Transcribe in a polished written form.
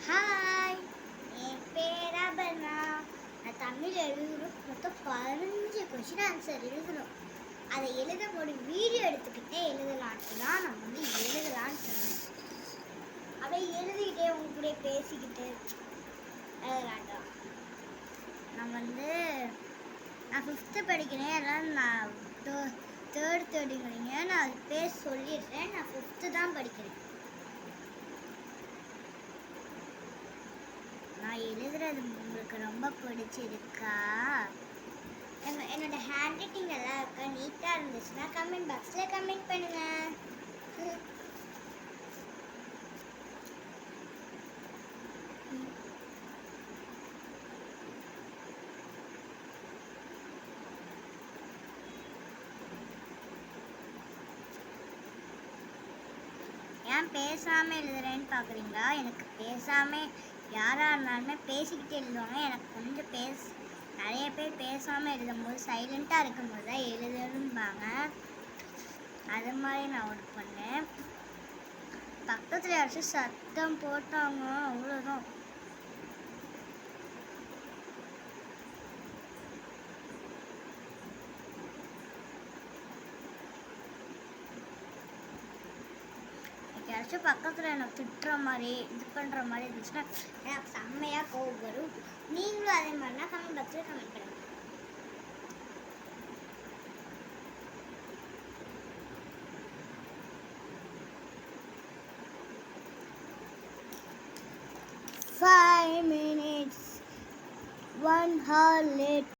Hi, என் பேர் அபர்ணா. நான் தமிழ் எழுதணும். மொத்தம் 15 கொஷின் ஆன்சர் எழுதணும். அதை எழுத ஒரு வீடியோ எடுத்துக்கிட்டே எழுதலான்ட்டு தான் நான் எழுதலான்னு சொன்னேன். அப்படியே எழுதிக்கிட்டே உங்க கூட பேசிக்கிட்டு எழுதலான்ட்டு நான் நான் 5th படிக்கிறேன். எல்லாம் நான் தேர்டுங்கிறீங்க. நான் அது பேர் சொல்லிடுறேன். நான் 5th தான் படிக்கிறேன். நான் எழுதுறது உங்களுக்கு ரொம்ப பிடிச்சிருக்கா? என்னோட ஹேண்ட் ரைட்டிங் நல்லா இருக்கா, நீட்டாக இருந்துச்சுன்னா கமெண்ட் பாக்ஸில் கமெண்ட் பண்ணுங்க. ஏன் பேசாமல் எழுதுறேன்னு பார்க்குறீங்களா? எனக்கு பேசாமல் யாராக இருந்தாலுமே பேசிக்கிட்டு எழுதுவாங்க. எனக்கு கொஞ்சம் நிறைய பேர் பேசாமல் எழுதும்போது சைலண்ட்டாக இருக்கும்போது தான் எழுதணும்பாங்க. அது மாதிரி நான் ஒர்க் பண்ணேன். பக்கத்தில் யாராச்சும் சத்தம் போட்டாங்க, அவ்வளோதான். யாராச்சும் பக்கத்தில் எனக்கு திட்டுற மாதிரி இது பண்ணுற மாதிரி இருந்துச்சுன்னா எனக்கு செம்மையாக கோவம் வரும். நீங்களும் அதே மாதிரினா கமெண்ட் பாக்ஸில் கமெண்ட் பண்ணுங்க. Five minutes, 1 hour late.